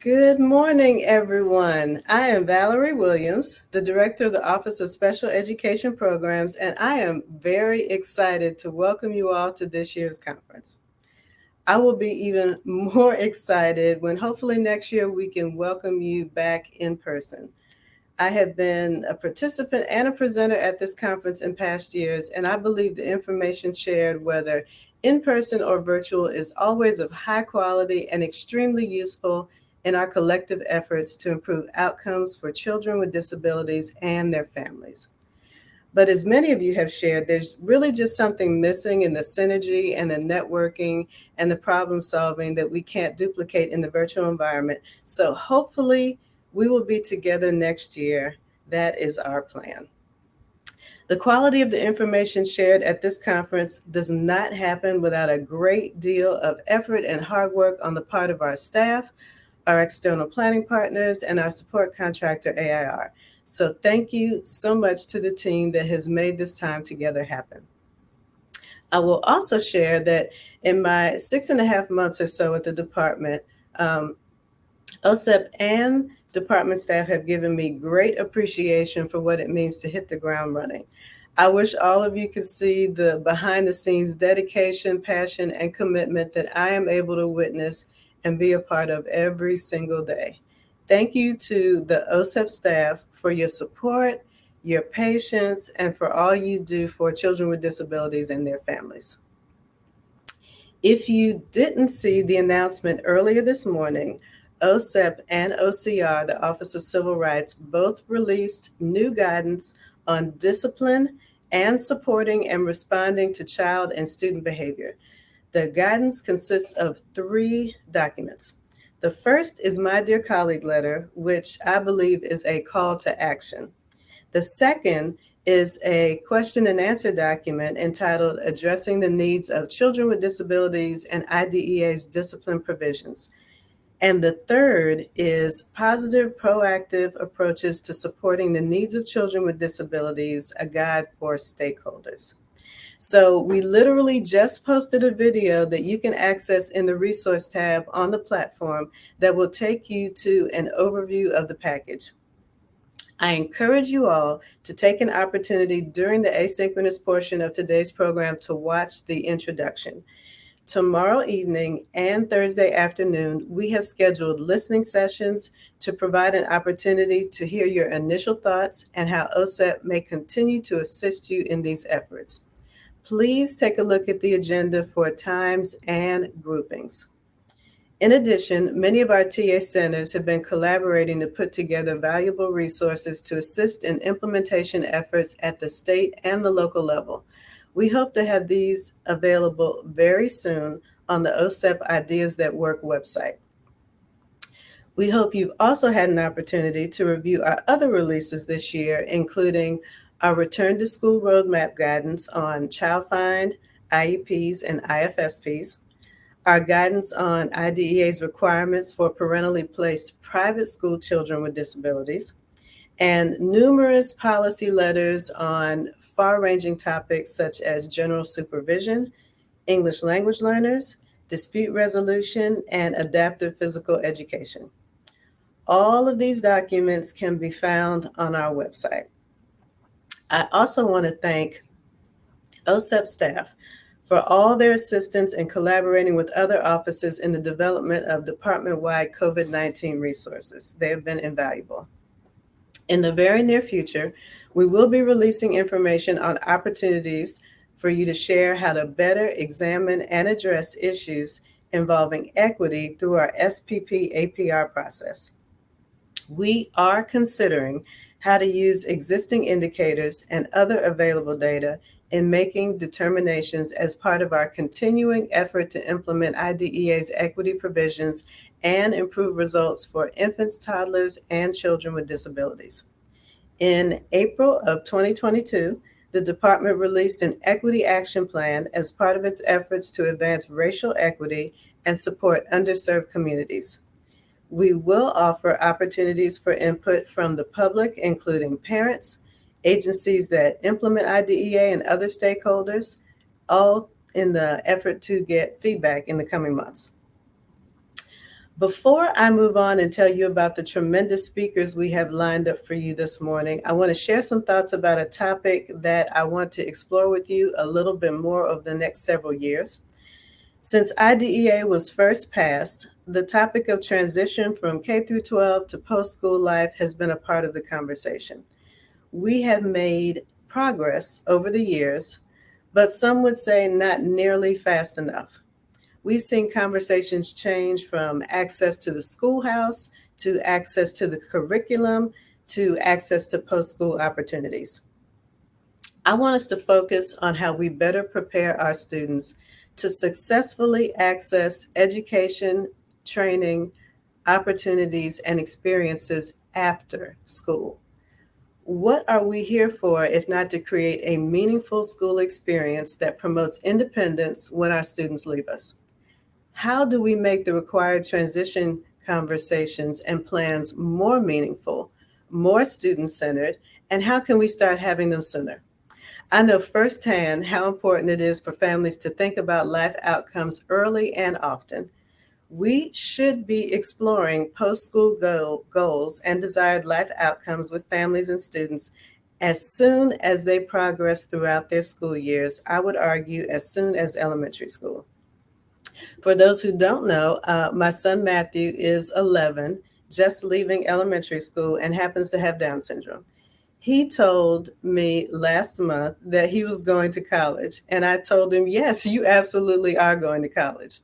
Good morning, everyone. I am Valerie Williams, the Director of the Office of Special Education Programs, and I am very excited to welcome you all to this year's conference. I will be even more excited when hopefully next year we can welcome you back in person. I have been a participant and a presenter at this conference in past years, and I believe the information shared, whether in person or virtual, is always of high quality and extremely useful in our collective efforts to improve outcomes for children with disabilities and their families. But as many of you have shared, there's really just something missing in the synergy and the networking and the problem solving that we can't duplicate in the virtual environment. So hopefully, we will be together next year. That is our plan. The quality of the information shared at this conference does not happen without a great deal of effort and hard work on the part of our staff, our external planning partners, and our support contractor, AIR. So thank you so much to the team that has made this time together happen. I will also share that in my 6.5 months or so at the department, OSEP and department staff have given me great appreciation for what it means to hit the ground running. I wish all of you could see the behind the scenes dedication, passion, and commitment that I am able to witness and be a part of every single day. Thank you to the OSEP staff for your support, your patience, and for all you do for children with disabilities and their families. If you didn't see the announcement earlier this morning, OSEP and OCR, the Office of Civil Rights, both released new guidance on discipline and supporting and responding to child and student behavior. The guidance consists of 3 documents. The first is my dear colleague letter, which I believe is a call to action. The second is a question and answer document entitled Addressing the Needs of Children with Disabilities and IDEA's Discipline Provisions. And the third is Positive Proactive Approaches to Supporting the Needs of Children with Disabilities, a guide for stakeholders. So we literally just posted a video that you can access in the resource tab on the platform that will take you to an overview of the package. I encourage you all to take an opportunity during the asynchronous portion of today's program to watch the introduction. Tomorrow evening and Thursday afternoon, we have scheduled listening sessions to provide an opportunity to hear your initial thoughts and how OSEP may continue to assist you in these efforts. Please take a look at the agenda for times and groupings. In addition, many of our TA centers have been collaborating to put together valuable resources to assist in implementation efforts at the state and the local level. We hope to have these available very soon on the OSEP Ideas That Work website. We hope you've also had an opportunity to review our other releases this year, including our Return to School Roadmap guidance on Child Find, IEPs, and IFSPs, our guidance on IDEA's requirements for parentally placed private school children with disabilities, and numerous policy letters on far-ranging topics such as general supervision, English language learners, dispute resolution, and adaptive physical education. All of these documents can be found on our website. I also want to thank OSEP staff for all their assistance in collaborating with other offices in the development of department-wide COVID-19 resources. They have been invaluable. In the very near future, we will be releasing information on opportunities for you to share how to better examine and address issues involving equity through our SPP APR process. We are considering how to use existing indicators and other available data in making determinations as part of our continuing effort to implement IDEA's equity provisions and improve results for infants, toddlers, and children with disabilities. In April of 2022, the department released an equity action plan as part of its efforts to advance racial equity and support underserved communities. We will offer opportunities for input from the public, including parents, agencies that implement IDEA, and other stakeholders, all in the effort to get feedback in the coming months. Before I move on and tell you about the tremendous speakers we have lined up for you this morning, I want to share some thoughts about a topic that I want to explore with you a little bit more over the next several years. Since IDEA was first passed, the topic of transition from K through 12 to post-school life has been a part of the conversation. We have made progress over the years, but some would say not nearly fast enough. We've seen conversations change from access to the schoolhouse to access to the curriculum to access to post-school opportunities. I want us to focus on how we better prepare our students to successfully access education, training, opportunities, and experiences after school. What are we here for if not to create a meaningful school experience that promotes independence when our students leave us? How do we make the required transition conversations and plans more meaningful, more student centered, and how can we start having them sooner? I know firsthand how important it is for families to think about life outcomes early and often. We should be exploring post school goals and desired life outcomes with families and students as soon as they progress throughout their school years. I would argue as soon as elementary school. For those who don't know, my son Matthew is 11, just leaving elementary school, and happens to have Down syndrome. He told me last month that he was going to college, and I told him, yes, you absolutely are going to college.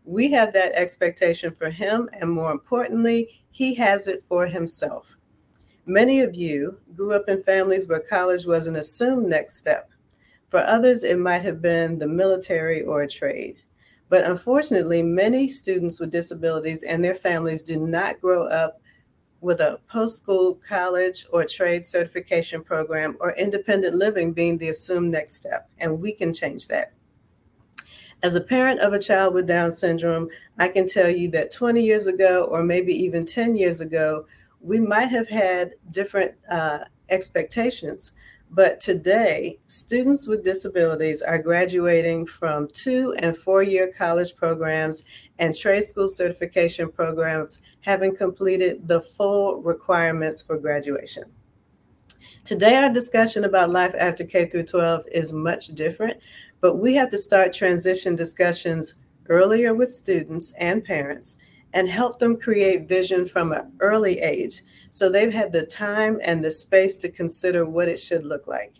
We have that expectation for him, and more importantly, he has it for himself. Many of you grew up in families where college was an assumed next step. For others, it might have been the military or a trade. But unfortunately, many students with disabilities and their families do not grow up with a post-school college or trade certification program or independent living being the assumed next step, and we can change that. As a parent of a child with Down syndrome, I can tell you that 20 years ago, or maybe even 10 years ago, we might have had different expectations. But today, students with disabilities are graduating from 2 and 4 year college programs and trade school certification programs, having completed the full requirements for graduation. Today, our discussion about life after K through 12 is much different, but we have to start transition discussions earlier with students and parents and help them create vision from an early age so they've had the time and the space to consider what it should look like.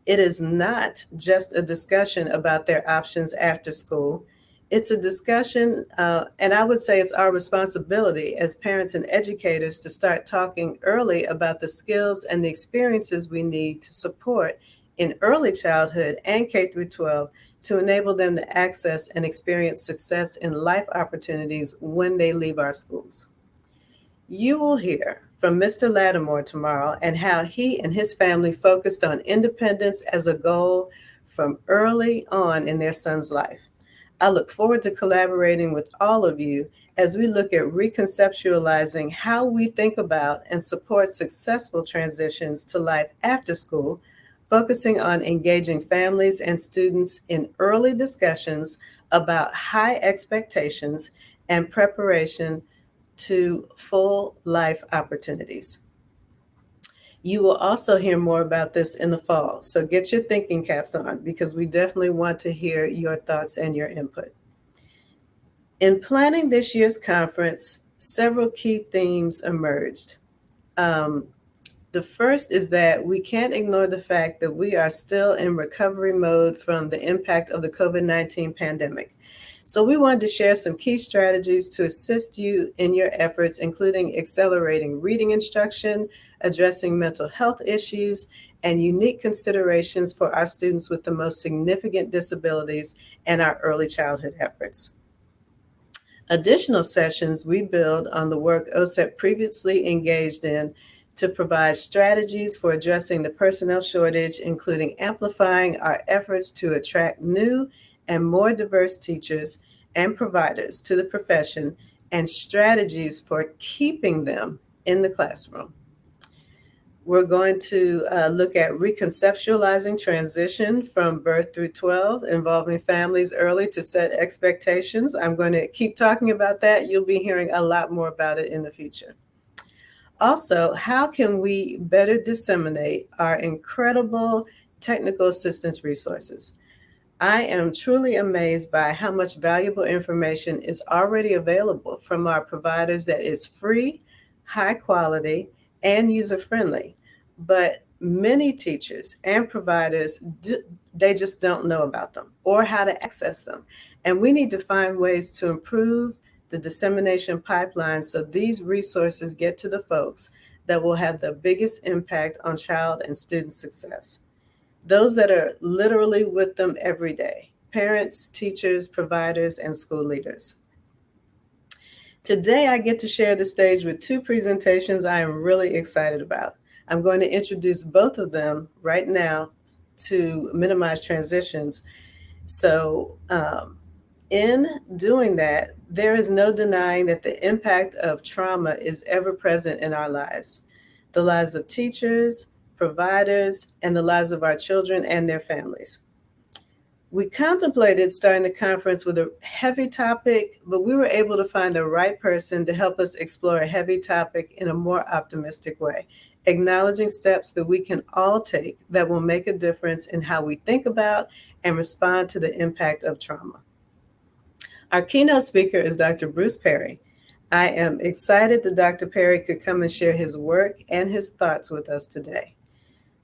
It is not just a discussion about their options after school. It's a discussion, and I would say it's our responsibility as parents and educators to start talking early about the skills and the experiences we need to support in early childhood and K through 12 to enable them to access and experience success in life opportunities when they leave our schools. You will hear from Mr. Lattimore tomorrow and how he and his family focused on independence as a goal from early on in their son's life. I look forward to collaborating with all of you as we look at reconceptualizing how we think about and support successful transitions to life after school, focusing on engaging families and students in early discussions about high expectations and preparation to full life opportunities. You will also hear more about this in the fall, so get your thinking caps on because we definitely want to hear your thoughts and your input. In planning this year's conference, several key themes emerged. Um, the first is that we can't ignore the fact that we are still in recovery mode from the impact of the COVID-19 pandemic. So we wanted to share some key strategies to assist you in your efforts, including accelerating reading instruction, addressing mental health issues, and unique considerations for our students with the most significant disabilities and our early childhood efforts. Additional sessions we build on the work OSEP previously engaged in to provide strategies for addressing the personnel shortage, including amplifying our efforts to attract new and more diverse teachers and providers to the profession and strategies for keeping them in the classroom. We're going to look at reconceptualizing transition from birth through 12, involving families early to set expectations. I'm going to keep talking about that. You'll be hearing a lot more about it in the future. Also, how can we better disseminate our incredible technical assistance resources? I am truly amazed by how much valuable information is already available from our providers that is free, high quality, and user friendly. But many teachers and providers, they just don't know about them or how to access them. And we need to find ways to improve the dissemination pipeline so these resources get to the folks that will have the biggest impact on child and student success, those that are literally with them every day: parents, teachers, providers, and school leaders. Today, I get to share the stage with two presentations I am really excited about. I'm going to introduce both of them right now to minimize transitions. In doing that, there is no denying that the impact of trauma is ever present in our lives, the lives of teachers, providers, and the lives of our children and their families. We contemplated starting the conference with a heavy topic, but we were able to find the right person to help us explore a heavy topic in a more optimistic way, acknowledging steps that we can all take that will make a difference in how we think about and respond to the impact of trauma. Our keynote speaker is Dr. Bruce Perry. I am excited that Dr. Perry could come and share his work and his thoughts with us today.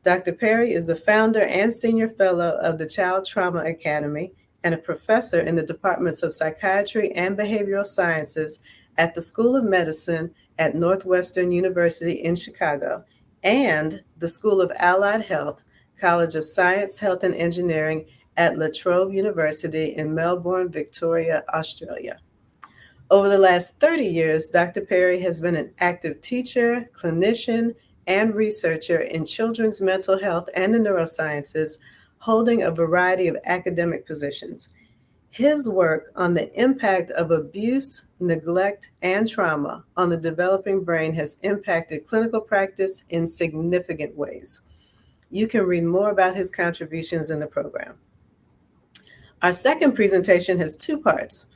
Dr. Perry is the founder and senior fellow of the Child Trauma Academy and a professor in the departments of psychiatry and behavioral sciences at the School of Medicine at Northwestern University in Chicago and the School of Allied Health, College of Science, Health and Engineering at La Trobe University in Melbourne, Victoria, Australia. Over the last 30 years, Dr. Perry has been an active teacher, clinician, and researcher in children's mental health and the neurosciences, holding a variety of academic positions. His work on the impact of abuse, neglect, and trauma on the developing brain has impacted clinical practice in significant ways. You can read more about his contributions in the program. Our second presentation has two parts.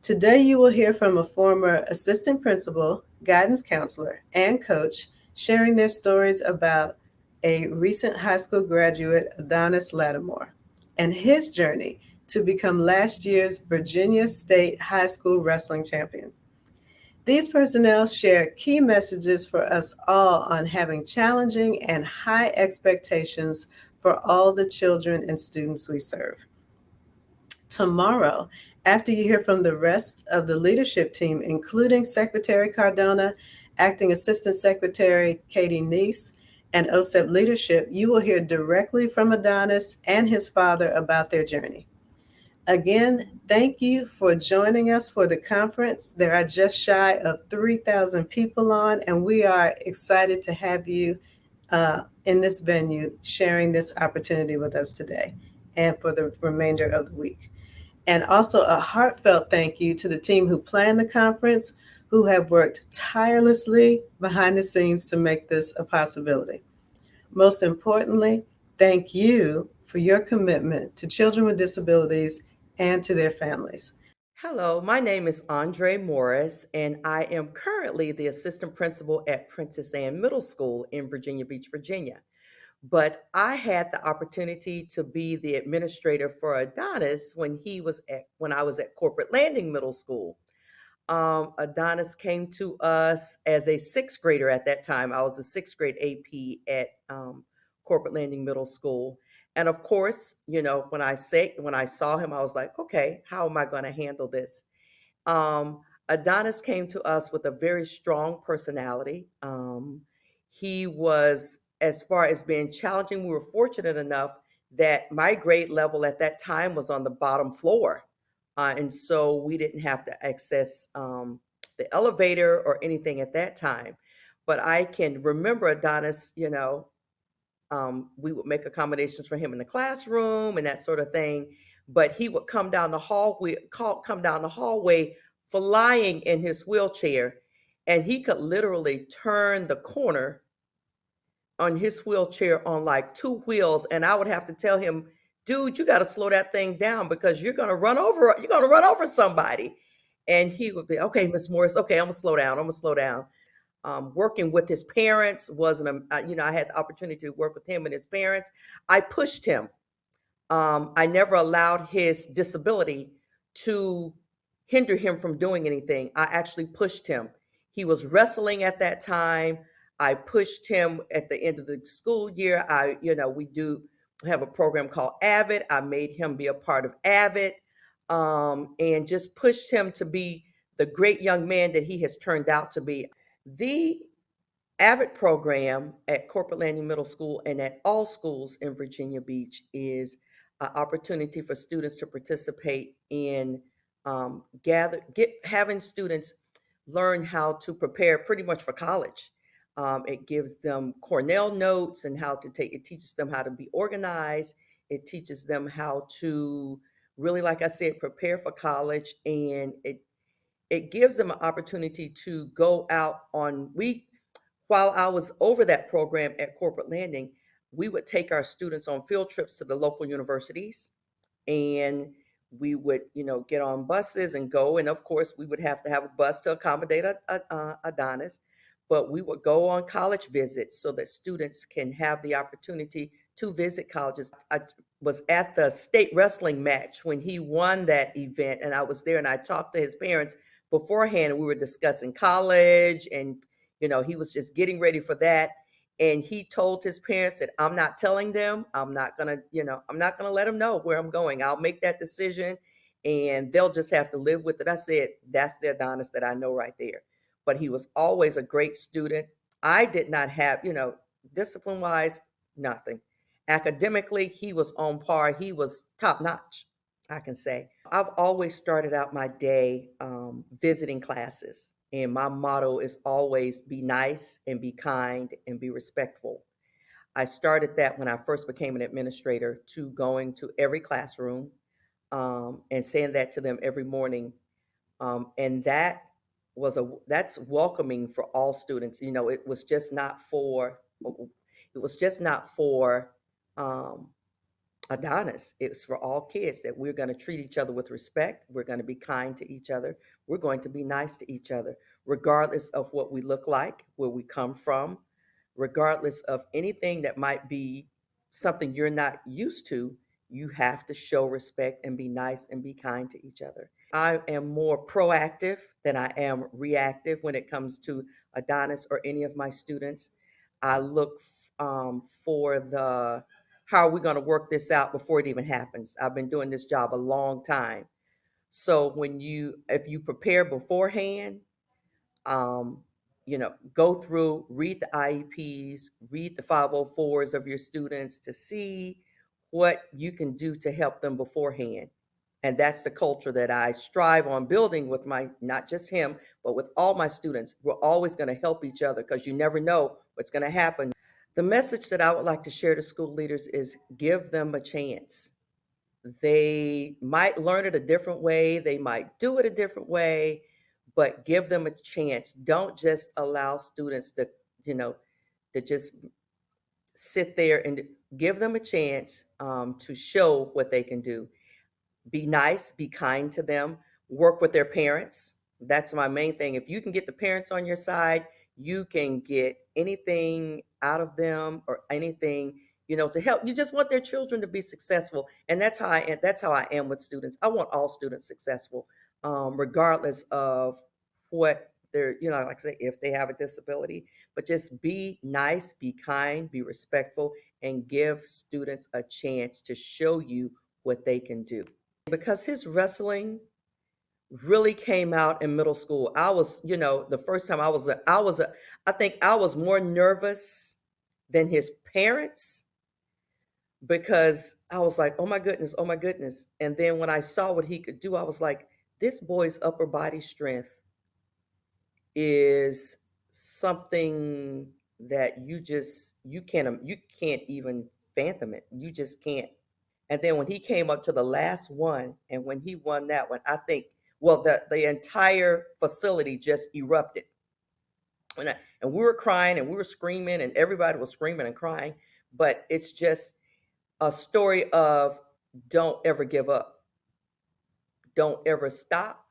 Today, you will hear from a former assistant principal, guidance counselor, and coach sharing their stories about a recent high school graduate, Adonis Lattimore, and his journey to become last year's Virginia State High School Wrestling Champion. These personnel share key messages for us all on having challenging and high expectations for all the children and students we serve. Tomorrow, after you hear from the rest of the leadership team, including Secretary Cardona, Acting Assistant Secretary Katie Neese, and OSEP leadership, you will hear directly from Adonis and his father about their journey. Again, thank you for joining us for the conference. There are just shy of 3,000 people on, and we are excited to have you in this venue sharing this opportunity with us today and for the remainder of the week. And also a heartfelt thank you to the team who planned the conference, who have worked tirelessly behind the scenes to make this a possibility. Most importantly, thank you for your commitment to children with disabilities and to their families. Hello, my name is Andre Morris, and I am currently the assistant principal at Princess Anne Middle School in Virginia Beach, Virginia. But I had the opportunity to be the administrator for Adonis when I was at Corporate Landing Middle School. Adonis came to us as a sixth grader at that time. I was the sixth grade AP at Corporate Landing Middle School. And of course, when I saw him, I was like, okay, how am I going to handle this? Um, Adonis came to us with a very strong personality. He was, as far as being challenging, we were fortunate enough that my grade level at that time was on the bottom floor. And so we didn't have to access the elevator or anything at that time. But I can remember Adonis, we would make accommodations for him in the classroom and that sort of thing. But he would come down the hallway flying in his wheelchair, and he could literally turn the corner on his wheelchair on like two wheels, and I would have to tell him, "Dude, you got to slow that thing down because you're gonna run over somebody." And he would be, "Okay, Miss Morris, okay, I'm gonna slow down. I'm gonna slow down." Working with his parents wasn't a, I had the opportunity to work with him and his parents. I pushed him. I never allowed his disability to hinder him from doing anything. I actually pushed him. He was wrestling at that time. I pushed him at the end of the school year. We do have a program called Avid. I made him be a part of Avid, and just pushed him to be the great young man that he has turned out to be. The AVID program at Corporate Landing Middle School and at all schools in Virginia Beach is an opportunity for students to participate in having students learn how to prepare pretty much for college. It gives them Cornell notes and it teaches them how to be organized. It teaches them how to really, like I said, prepare for college, and it gives them an opportunity to go out on we while I was over that program at Corporate Landing, we would take our students on field trips to the local universities, and we would, get on buses and go. And of course, we would have to have a bus to accommodate Adonis, but we would go on college visits so that students can have the opportunity to visit colleges. I was at the state wrestling match when he won that event, and I was there, and I talked to his parents beforehand, and we were discussing college, and he was just getting ready for that. And he told his parents that, "I'm not telling them. I'm not gonna let them know where I'm going. I'll make that decision, and they'll just have to live with it." I said, "That's the Adonis that I know right there." But he was always a great student. I did not have, discipline wise, nothing. Academically, he was on par. He was top notch, I can say. I've always started out my day visiting classes. And my motto is always be nice and be kind and be respectful. I started that when I first became an administrator, to going to every classroom, and saying that to them every morning. And that's welcoming for all students. It was just not for um, Adonis. It's for all kids, that we're going to treat each other with respect. We're going to be kind to each other. We're going to be nice to each other, regardless of what we look like, where we come from, regardless of anything that might be something you're not used to. You have to show respect and be nice and be kind to each other. I am more proactive than I am reactive when it comes to Adonis or any of my students. I look for the how are we going to work this out before it even happens. I've been doing this job a long time. So if you prepare beforehand, um, go through, read the IEPs, read the 504s of your students to see what you can do to help them beforehand. And that's the culture that I strive on building with not just him, but with all my students. We're always going to help each other because you never know what's going to happen. The message that I would like to share to school leaders is give them a chance. They might learn it a different way, they might do it a different way, but give them a chance. Don't just allow students to just sit there, and give them a chance to show what they can do. Be nice, be kind to them, work with their parents. That's my main thing. If you can get the parents on your side, you can get anything out of them, or anything, to help. You just want their children to be successful. And that's how I am with students. I want all students successful, regardless of what they're, like I say, if they have a disability. But just be nice, be kind, be respectful, and give students a chance to show you what they can do. Because his wrestling really came out in middle school. I was, the first time I think I was more nervous than his parents, because I was like, "Oh my goodness, oh my goodness." And then when I saw what he could do, I was like, this boy's upper body strength is something that you can't even fathom it. You just can't. And then when he came up to the last one, and when he won that one, I think, well, the entire facility just erupted. And we were crying and we were screaming and everybody was screaming and crying. But it's just a story of don't ever give up, don't ever stop.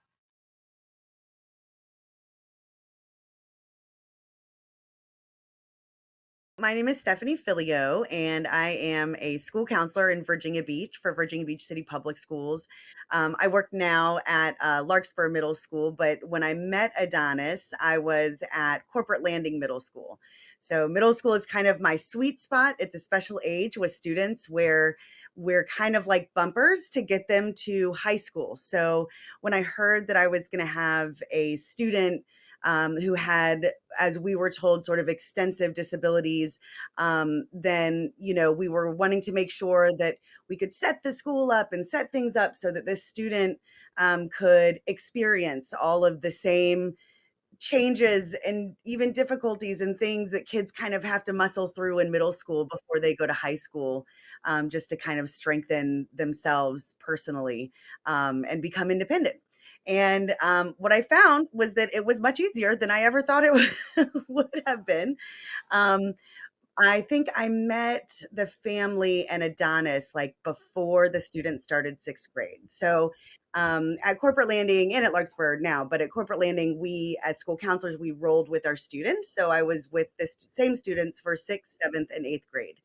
My name is Stephanie Filio, and I am a school counselor in Virginia Beach for Virginia Beach City Public Schools. I work now at Larkspur Middle School, but when I met Adonis, I was at Corporate Landing Middle School. So, middle school is kind of my sweet spot. It's a special age with students where we're kind of like bumpers to get them to high school. So, when I heard that I was going to have a student who had, as we were told, sort of extensive disabilities, then, we were wanting to make sure that we could set the school up and set things up so that this student could experience all of the same changes and even difficulties and things that kids kind of have to muscle through in middle school before they go to high school, just to kind of strengthen themselves personally, and become independent. And what I found was that it was much easier than I ever thought it would have been. Um, I think I met the family and Adonis, like, before the students started 6th grade. So, at Corporate Landing and at Larkspur now, but at Corporate Landing, we, as school counselors, we rolled with our students. So I was with the same students for 6th, 7th, and 8th grade.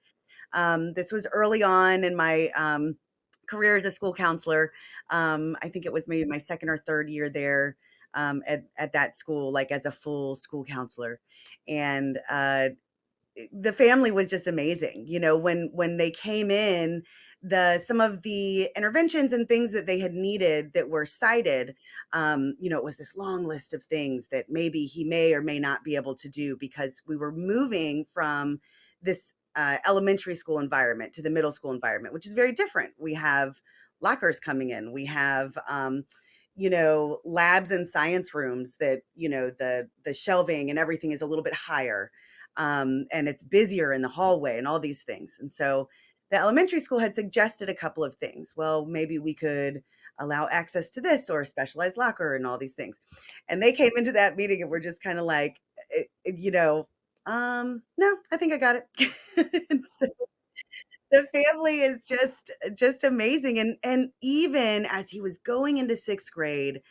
This was early on in my career as a school counselor. I think it was maybe my 2nd or 3rd year there, at that school, like, as a full school counselor. And the family was just amazing. When they came in, the some of the interventions and things that they had needed that were cited, it was this long list of things that maybe he may or may not be able to do because we were moving from this elementary school environment to the middle school environment, which is very different. We have lockers coming in. We have labs and science rooms that, the shelving and everything is a little bit higher, and it's busier in the hallway and all these things. And so the elementary school had suggested a couple of things. Well, maybe we could allow access to this or a specialized locker and all these things. And they came into that meeting and were just kind of like, no, I think I got it. And so the family is just amazing. And even as he was going into 6th grade,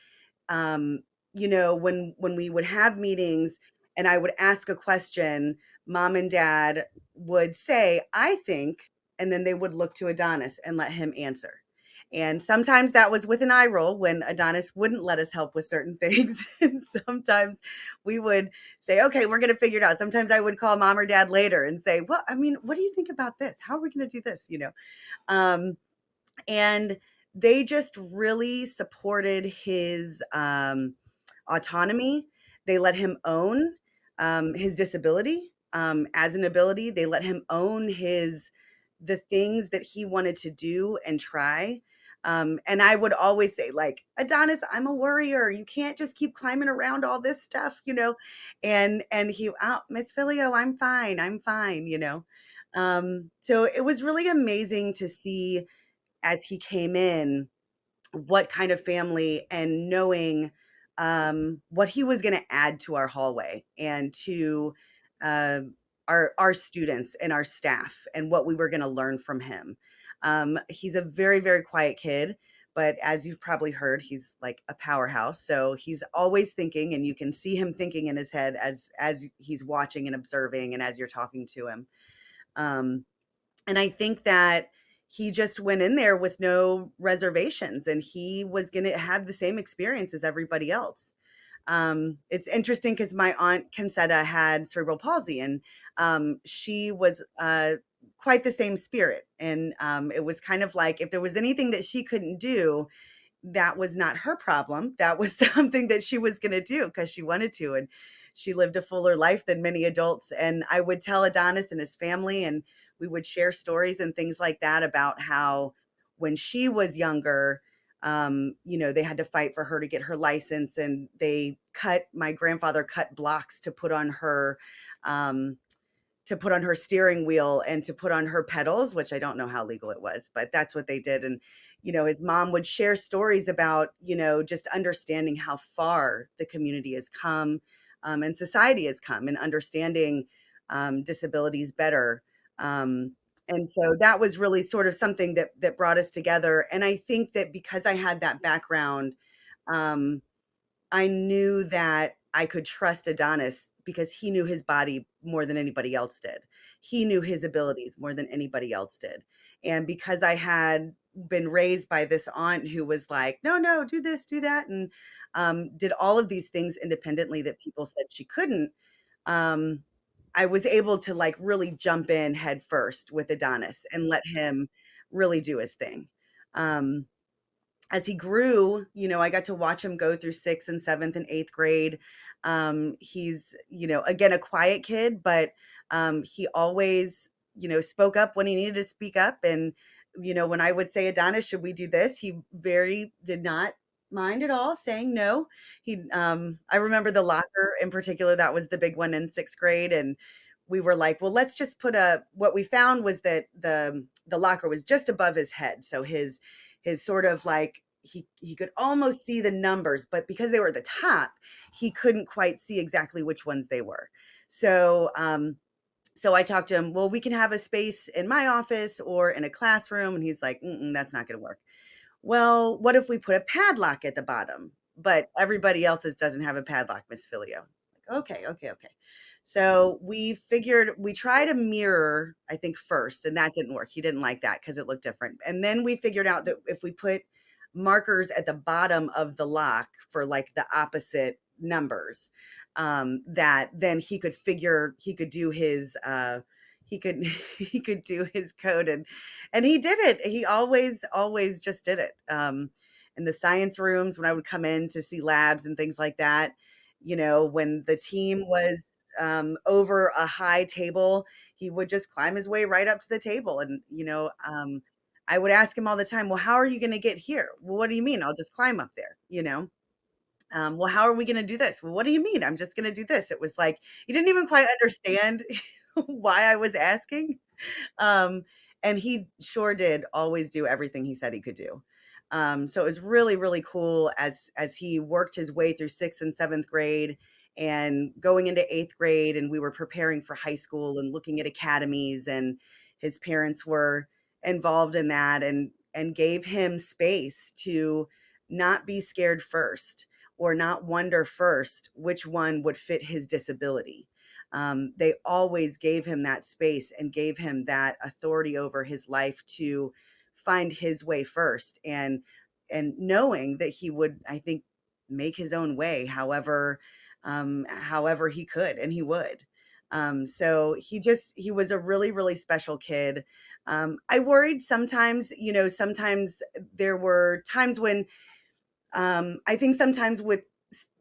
um, when we would have meetings and I would ask a question, mom and dad would say, "I think," and then they would look to Adonis and let him answer. And sometimes that was with an eye roll when Adonis wouldn't let us help with certain things. And sometimes we would say, "Okay, we're going to figure it out." Sometimes I would call mom or dad later and say, "Well, I mean, what do you think about this? How are we going to do this?" Um, and they just really supported his autonomy. They let him own his disability as an ability. They let him own the things that he wanted to do and try. And I would always say, like, Adonis, I'm a worrier. You can't just keep climbing around all this stuff. And he, oh, Miss Filio, I'm fine. I'm fine. So it was really amazing to see as he came in what kind of family, and knowing what he was going to add to our hallway and to uh, our students and our staff, and what we were going to learn from him. He's a very, very quiet kid, but as you've probably heard, he's like a powerhouse. So he's always thinking, and you can see him thinking in his head as he's watching and observing, and as you're talking to him. Um, and I think that he just went in there with no reservations, and he was going to have the same experience as everybody else. It's interesting because my aunt Concetta had cerebral palsy, and she was quite the same spirit. And it was kind of like if there was anything that she couldn't do, that was not her problem. That was something that she was going to do because she wanted to. And she lived a fuller life than many adults. And I would tell Adonis and his family, and we would share stories and things like that about how when she was younger, they had to fight for her to get her license, and my grandfather cut blocks um, to put on her steering wheel and to put on her pedals, which I don't know how legal it was, but that's what they did. And, his mom would share stories about, just understanding how far the community has come, and society has come in understanding disabilities better. Um, and so that was really sort of something that brought us together. And I think that because I had that background, um, I knew that I could trust Adonis because he knew his body more than anybody else did. He knew his abilities more than anybody else did. And because I had been raised by this aunt who was like, no, no, do this, do that, and did all of these things independently that people said she couldn't, um, I was able to like really jump in head first with Adonis and let him really do his thing. Um, as he grew, I got to watch him go through 6th and 7th and 8th grade. He's, again, a quiet kid, but he always, spoke up when he needed to speak up. And, when I would say, Adonis, should we do this? He very did not mind at all saying no. I remember the locker in particular, that was the big one in 6th grade. And we were like, well, let's just what we found was that the locker was just above his head. So his sort of like he could almost see the numbers, but because they were at the top, he couldn't quite see exactly which ones they were. So so I talked to him, well, we can have a space in my office or in a classroom. And he's like, that's not going to work. Well, what if we put a padlock at the bottom? But everybody else's doesn't have a padlock, Miss Filio. Like, okay, okay, okay. So we tried a mirror, I think, first, and that didn't work. He didn't like that because it looked different. And then we figured out that if we put markers at the bottom of the lock for like the opposite numbers, that then he could do his he could he could do his code, and he did it. He always just did it. In the science rooms, when I would come in to see labs and things like that, when the team was over a high table, he would just climb his way right up to the table. And, I would ask him all the time, well, how are you going to get here? Well, what do you mean? I'll just climb up there, well, how are we going to do this? Well, what do you mean? I'm just going to do this. It was like, he didn't even quite understand why I was asking. Um, and he sure did always do everything he said he could do. So it was really, really cool as he worked his way through 6th and 7th grade and going into 8th grade, and we were preparing for high school and looking at academies, and his parents were involved in that and gave him space to not be scared first or not wonder first which one would fit his disability. They always gave him that space and gave him that authority over his life to find his way first, and knowing that he would, I think, make his own way however he could, and he would. So he was a really, really special kid. I worried sometimes, sometimes there were times when I think sometimes with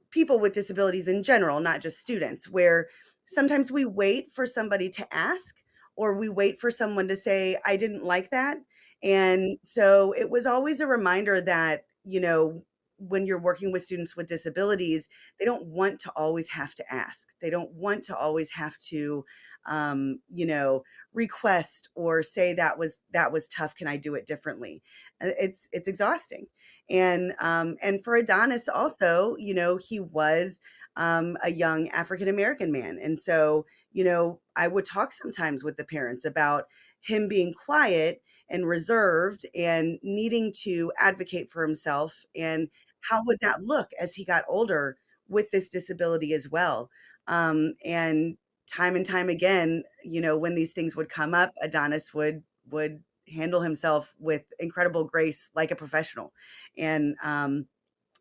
people with disabilities in general, not just students, where sometimes we wait for somebody to ask, or we wait for someone to say, I didn't like that. And so it was always a reminder that, when you're working with students with disabilities, they don't want to always have to ask. They don't want to always have to, request or say that was tough. Can I do it differently? It's exhausting. And for Adonis also, he was a young African American man. And so, I would talk sometimes with the parents about him being quiet and reserved and needing to advocate for himself, and how would that look as he got older with this disability as well. And time and time again, when these things would come up, Adonis would handle himself with incredible grace like a professional, and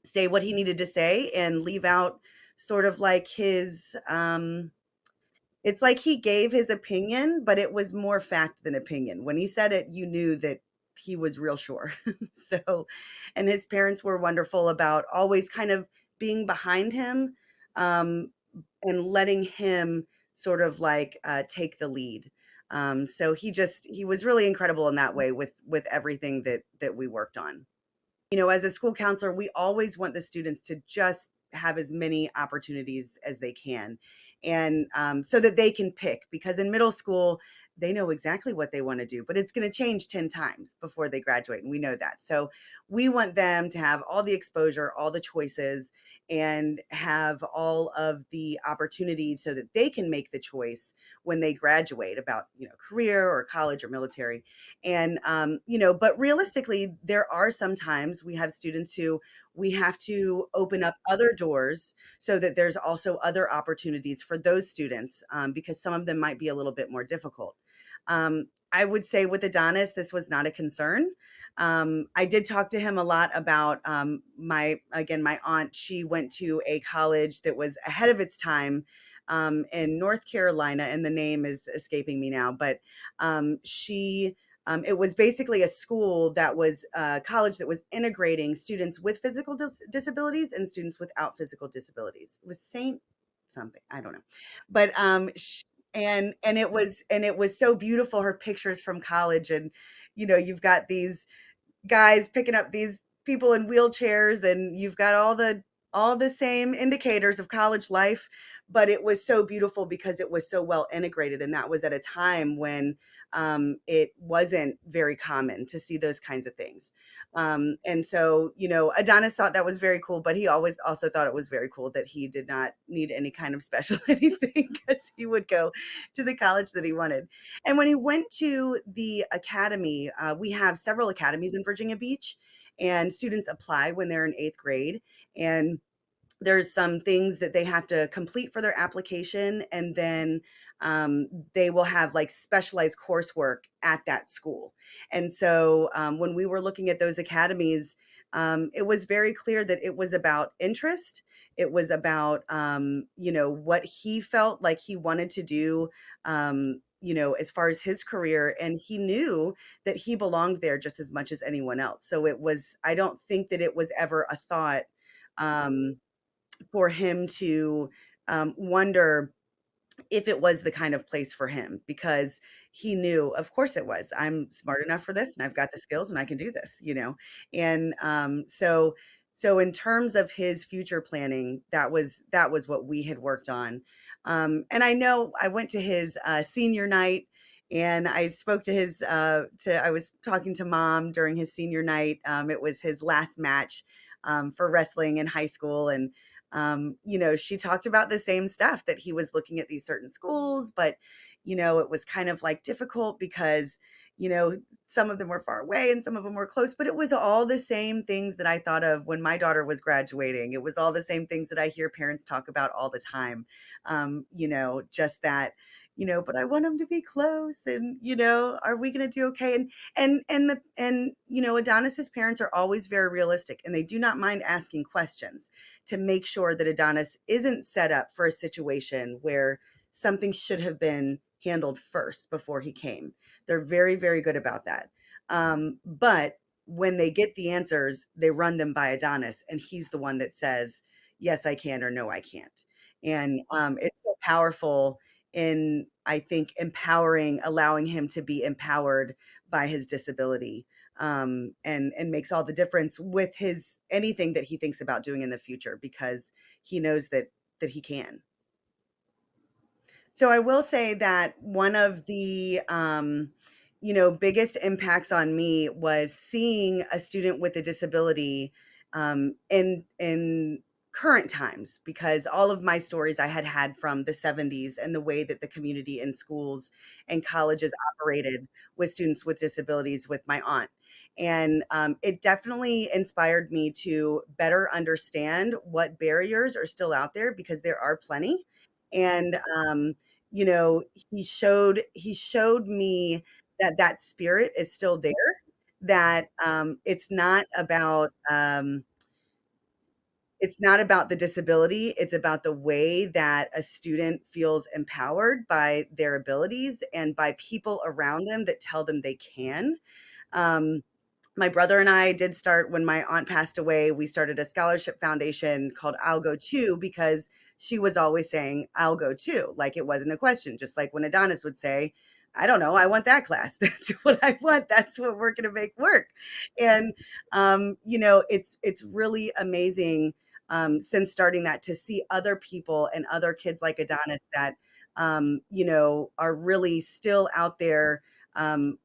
say what he needed to say and leave out sort of like his it's like he gave his opinion, but it was more fact than opinion. When he said it, you knew that he was real sure. So, and his parents were wonderful about always kind of being behind him, um, and letting him sort of like take the lead. So he was really incredible in that way with everything that we worked on. As a school counselor, we always want the students to just have as many opportunities as they can. And so that they can pick, because in middle school, they know exactly what they want to do, but it's going to change 10 times before they graduate. And we know that. So we want them to have all the exposure, all the choices, and have all of the opportunities so that they can make the choice when they graduate about, career or college or military. And, but realistically, there are sometimes we have students who we have to open up other doors so that there's also other opportunities for those students, because some of them might be a little bit more difficult. I would say with Adonis, this was not a concern. I did talk to him a lot about my aunt. She went to a college that was ahead of its time in North Carolina, and the name is escaping me now, but she it was basically a school that was a college that was integrating students with physical disabilities and students without physical disabilities. It was Saint something, I don't know, but and it was so beautiful. Her pictures from college, and you've got these guys picking up these people in wheelchairs, and you've got all the same indicators of college life, but it was so beautiful because it was so well integrated, and that was at a time when it wasn't very common to see those kinds of things. And so, Adonis thought that was very cool, but he always also thought it was very cool that he did not need any kind of special anything, because he would go to the college that he wanted. And when he went to the academy, we have several academies in Virginia Beach, and students apply when they're in eighth grade. And there's some things that they have to complete for their application, and then they will have like specialized coursework at that school. And so when we were looking at those academies, it was very clear that it was about interest. It was about what he felt like he wanted to do, as far as his career, and he knew that he belonged there just as much as anyone else. So I don't think that it was ever a thought um, for him to wonder if it was the kind of place for him, because he knew, of course it was. I'm smart enough for this, and I've got the skills, and I can do this. And so in terms of his future planning, that was what we had worked on. And I know I went to his senior night, and I spoke to I was talking to mom during his senior night. It was his last match for wrestling in high school, and she talked about the same stuff, that he was looking at these certain schools, but, it was kind of like difficult because, some of them were far away and some of them were close, but it was all the same things that I thought of when my daughter was graduating. It was all the same things that I hear parents talk about all the time. Just that, but I want them to be close, and, are we going to do okay? And Adonis's parents are always very realistic, and they do not mind asking questions to make sure that Adonis isn't set up for a situation where something should have been handled first before he came. They're very, very good about that. But when they get the answers, they run them by Adonis, and he's the one that says, yes, I can, or no, I can't. And it's so powerful in, I think, allowing him to be empowered by his disability, and makes all the difference with his anything that he thinks about doing in the future, because he knows that he can. So I will say that one of the biggest impacts on me was seeing a student with a disability in current times, because all of my stories I had had from the 70s, and the way that the community and schools and colleges operated with students with disabilities with my aunt. And it definitely inspired me to better understand what barriers are still out there, because there are plenty. And he showed me that that spirit is still there, that it's not about the disability, it's about the way that a student feels empowered by their abilities and by people around them that tell them they can. Um, my brother and I did start, when my aunt passed away, we started a scholarship foundation called I'll Go Too, because she was always saying, I'll go too. Like it wasn't a question. Just like when Adonis would say, I don't know, I want that class. That's what I want. That's what we're going to make work. And, it's really amazing, since starting that, to see other people and other kids like Adonis that are really still out there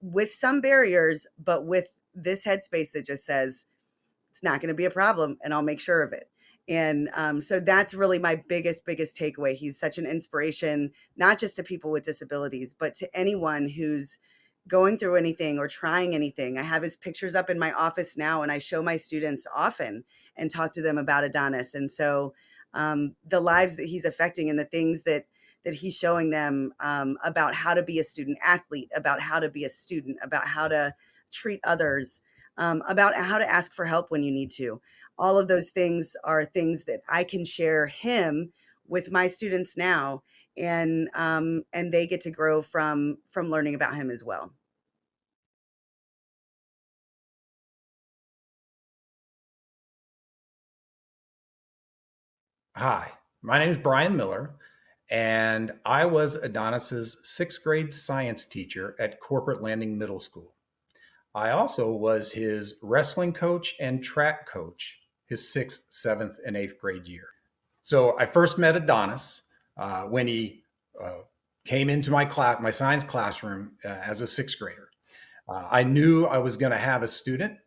with some barriers, but with this headspace that just says, it's not going to be a problem and I'll make sure of it. And so that's really my biggest takeaway. He's such an inspiration, not just to people with disabilities, but to anyone who's going through anything or trying anything. I have his pictures up in my office now, and I show my students often and talk to them about Adonis. And so the lives that he's affecting and the things that he's showing them about how to be a student athlete, about how to be a student, about how to treat others, about how to ask for help when you need to. All of those things are things that I can share him with my students now, and they get to grow from learning about him as well. Hi, my name is Brian Miller, and I was Adonis's sixth grade science teacher at Corporate Landing Middle School. I also was his wrestling coach and track coach his sixth, seventh, and eighth grade year. So I first met Adonis when he came into my science classroom as a sixth grader. I knew I was going to have a student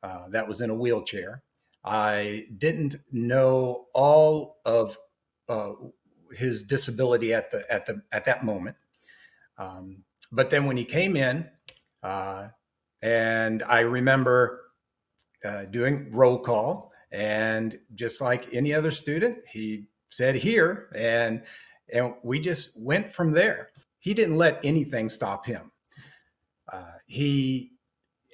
that was in a wheelchair. I didn't know all of uh, his disability at that moment, but then when he came in, uh, and I remember doing roll call, and just like any other student, he said here, and we just went from there. He didn't let anything stop him. He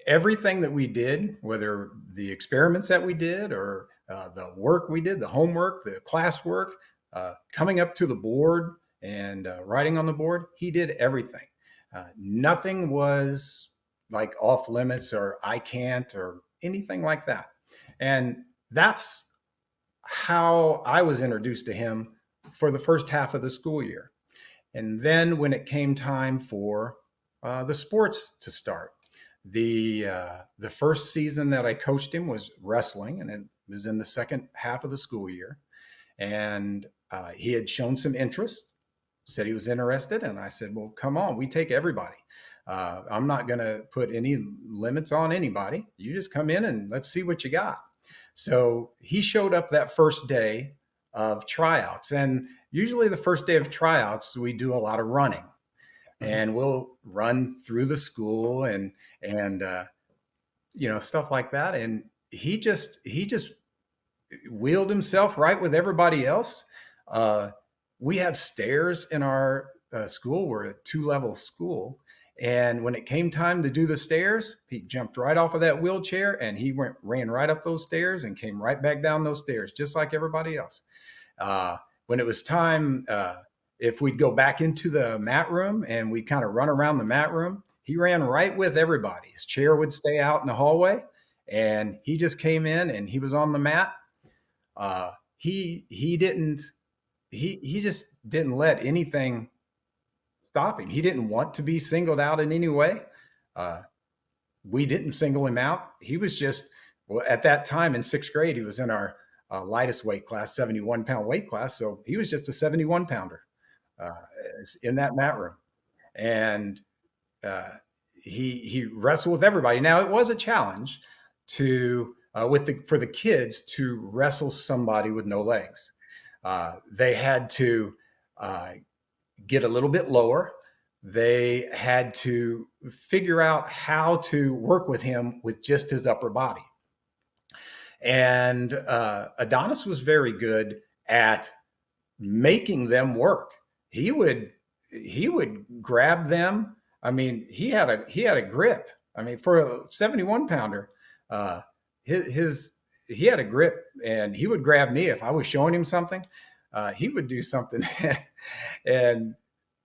Everything that we did, whether the experiments that we did or the work we did, the homework, the classwork, coming up to the board and writing on the board, he did everything. Nothing was like off limits or I can't or anything like that. And that's how I was introduced to him for the first half of the school year. And then when it came time for the sports to start, the first season that I coached him was wrestling, and it was in the second half of the school year. And he had shown some interest, said he was interested, and I said, "Well, come on, we take everybody. I'm not going to put any limits on anybody. You just come in and let's see what you got." So he showed up that first day of tryouts, and usually the first day of tryouts we do a lot of running, and we'll run through the school and stuff like that. And he just wheeled himself right with everybody else. Uh, we have stairs in our school. We're a two-level school, and when it came time to do the stairs, he jumped right off of that wheelchair and he ran right up those stairs and came right back down those stairs, just like everybody else. Uh, when it was time, if we'd go back into the mat room and we'd kind of run around the mat room, he ran right with everybody. His chair would stay out in the hallway, and he just came in and he was on the mat. He didn't he just didn't let anything stop him. He didn't want to be singled out in any way. Uh, we didn't single him out. He was just, well, at that time in sixth grade, he was in our lightest weight class, 71-pound weight class. So he was just a 71 pounder uh, in that mat room. And uh, he wrestled with everybody. Now it was a challenge to for the kids to wrestle somebody with no legs. They had to get a little bit lower. They had to figure out how to work with him with just his upper body. And Adonis was very good at making them work. He would grab them. I mean, he had a grip. I mean, for a 71 pounder, uh, his he had a grip, and he would grab me if I was showing him something. He would do something, and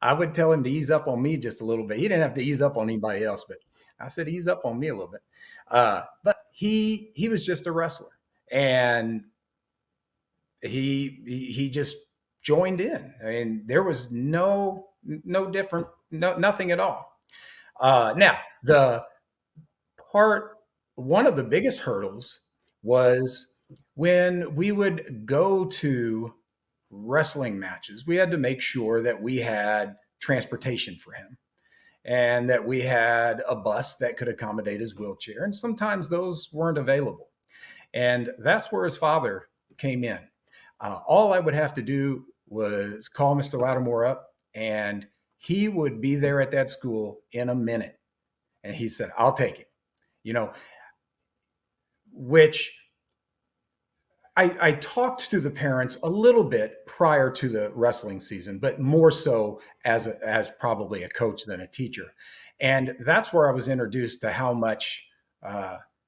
I would tell him to ease up on me just a little bit. He didn't have to ease up on anybody else, but I said ease up on me a little bit. But he was just a wrestler, and he just joined in. I mean, there was no different, nothing at all. Now, the part one of the biggest hurdles was when we would go to wrestling matches, we had to make sure that we had transportation for him and that we had a bus that could accommodate his wheelchair. And sometimes those weren't available. And that's where his father came in. All I would have to do was call Mr. Lattimore up, and he would be there at that school in a minute. And he said, I'll take it, you know, which I talked to the parents a little bit prior to the wrestling season, but more so as probably a coach than a teacher. And that's where I was introduced to how much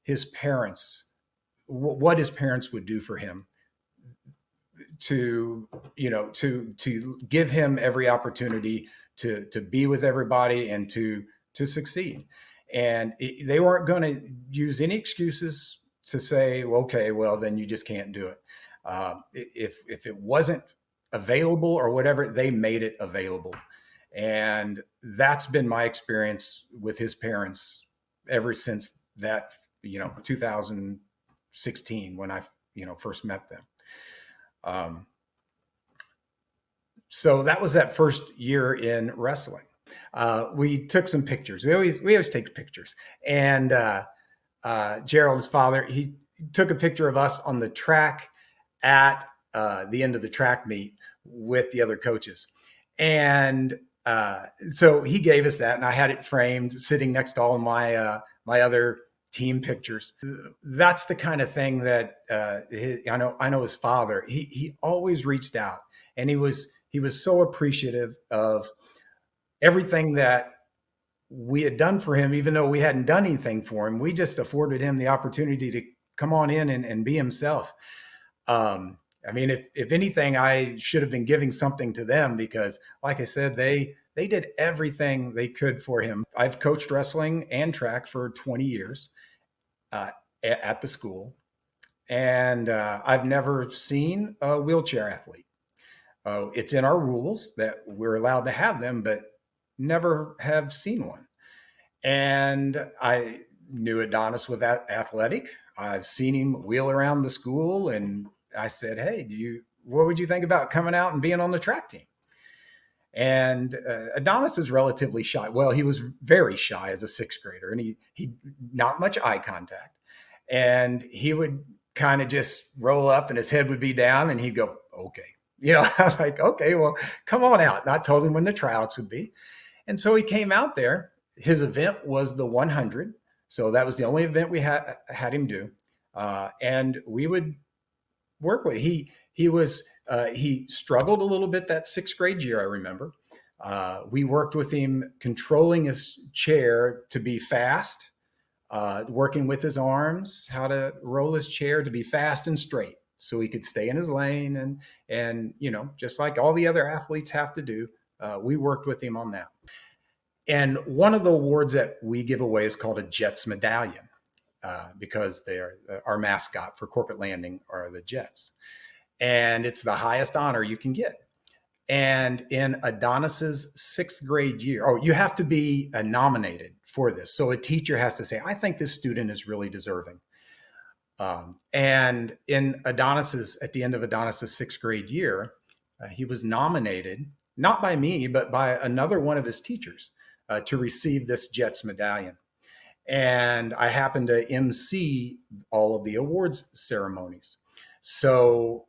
his parents, what his parents would do for him to, to give him every opportunity to be with everybody and to succeed. And they weren't going to use any excuses to say, okay, well, then you just can't do it. If it wasn't available or whatever, they made it available. And that's been my experience with his parents ever since that, 2016 when I, first met them. So that was that first year in wrestling. We took some pictures. We always take pictures. And Gerald's father, he took a picture of us on the track at the end of the track meet with the other coaches. And so he gave us that, and I had it framed sitting next to all my my other team pictures. That's the kind of thing that I know his father, he always reached out, and he was so appreciative of everything that we had done for him, even though we hadn't done anything for him. We just afforded him the opportunity to come on in and be himself. I mean, if anything, I should have been giving something to them because, like I said, they did everything they could for him. I've coached wrestling and track for 20 years at the school, and I've never seen a wheelchair athlete. It's in our rules that we're allowed to have them, but never have seen one. And I knew Adonis was athletic. I've seen him wheel around the school, and I said, "Hey, what would you think about coming out and being on the track team?" And Adonis is relatively shy. Well, he was very shy as a sixth grader, and he not much eye contact, and he would kind of just roll up, and his head would be down, and he'd go, "Okay." I'm like, okay, well, come on out. And I told him when the tryouts would be. And so he came out there. His event was the 100. So that was the only event we had him do. And we would work with. He struggled a little bit that sixth grade year, I remember. We worked with him controlling his chair to be fast, working with his arms, how to roll his chair to be fast and straight, so he could stay in his lane and just like all the other athletes have to do, we worked with him on that. And one of the awards that we give away is called a Jets medallion, because they're our mascot for Corporate Landing are the Jets, and it's the highest honor you can get. And in Adonis's sixth grade year, you have to be nominated for this. So a teacher has to say, I think this student is really deserving. And at the end of Adonis's sixth grade year, he was nominated, not by me, but by another one of his teachers, to receive this Jets medallion. And I happened to MC all of the awards ceremonies. So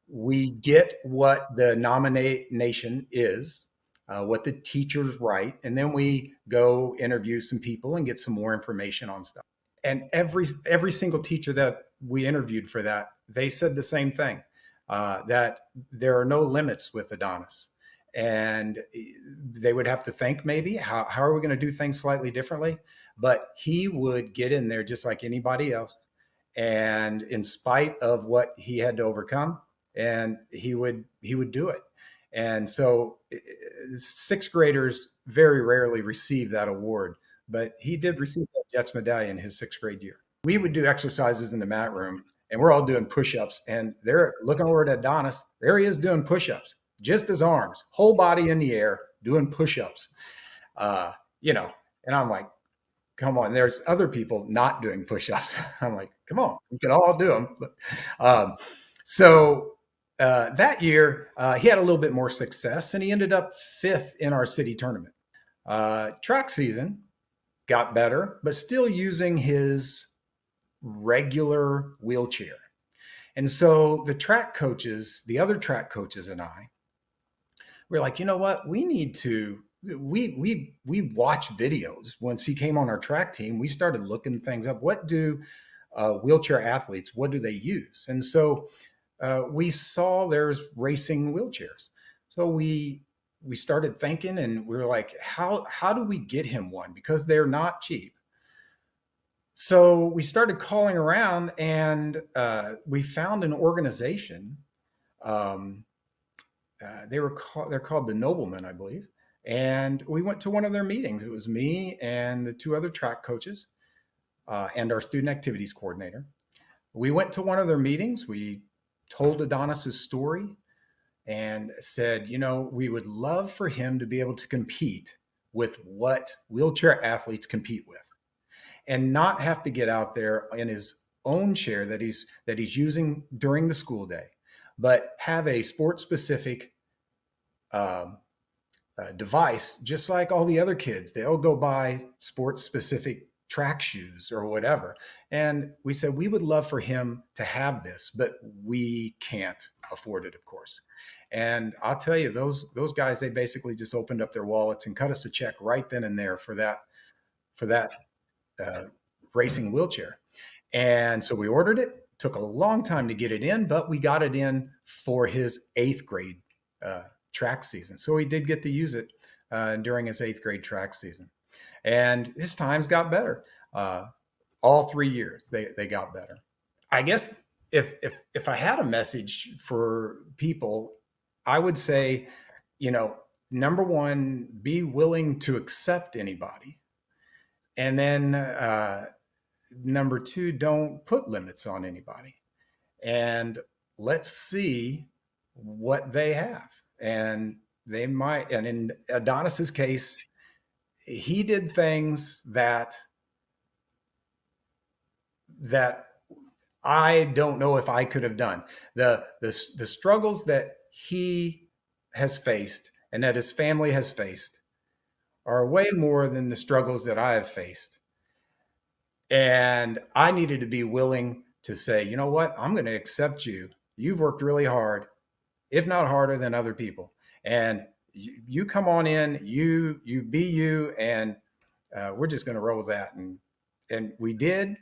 we get what the nomination is, what the teachers write, and then we go interview some people and get some more information on stuff. And every single teacher that we interviewed for that, they said the same thing, that there are no limits with Adonis. And they would have to think maybe, how are we going to do things slightly differently? But he would get in there just like anybody else. And in spite of what he had to overcome, and he would do it. And so sixth graders very rarely receive that award, but he did receive that Jets medallion his sixth grade year. We would do exercises in the mat room, and we're all doing push-ups, and they're looking over at Adonis. There he is doing push-ups, just his arms, whole body in the air, doing push-ups. And I'm like, come on, there's other people not doing push-ups. I'm like, come on, we can all do them. So that year, he had a little bit more success, and he ended up fifth in our city tournament. Track season got better, but still using his regular wheelchair. And so the track coaches, the other track coaches, and I, we're like, you know what? We need to. We watched videos once he came on our track team. We started looking things up. What do wheelchair athletes? What do they use? And so we saw there's racing wheelchairs. So we started thinking, and we were like, how do we get him one? Because they're not cheap. So we started calling around, and we found an organization. Um, they're called the Noblemen, I believe. And we went to one of their meetings. It was me and the two other track coaches and our student activities coordinator. We went to one of their meetings. We told Adonis's story and said, you know, we would love for him to be able to compete with what wheelchair athletes compete with, and not have to get out there in his own chair that he's using during the school day, but have a sport specific um, device, just like all the other kids. They'll go buy sports specific track shoes or whatever. And we said we would love for him to have this, but we can't afford it, of course. And I'll tell you, those guys, they basically just opened up their wallets and cut us a check right then and there for that uh, racing wheelchair. And so we ordered it. Took a long time to get it in, but we got it in for his eighth grade track season. So he did get to use it during his eighth grade track season, and his times got better. All 3 years they got better. I guess if I had a message for people, I would say, you know, number one, be willing to accept anybody, and then number two, don't put limits on anybody, and let's see what they have. And they might, and in Adonis's case, he did things that I don't know if I could have done. The struggles that he has faced and that his family has faced are way more than the struggles that I have faced. And I needed to be willing to say, you know what, I'm going to accept you. You've worked really hard, if not harder than other people. And you come on in, you be you, and we're just going to roll with that. And we did.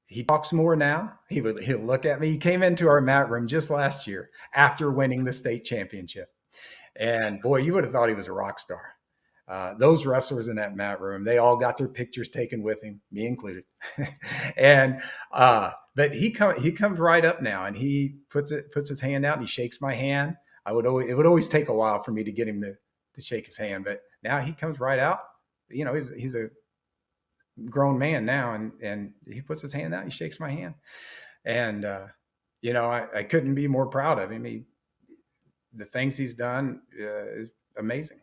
He talks more now. He'll look at me. He came into our mat room just last year after winning the state championship, and boy, you would have thought he was a rock star. Those wrestlers in that mat room, they all got their pictures taken with him, me included. And but he comes right up now, and he puts his hand out and he shakes my hand. It would always take a while for me to get him to shake his hand, but now he comes right out. You know, he's a grown man now, and he puts his hand out, he shakes my hand, and you know, I couldn't be more proud of him. The things he's done is amazing.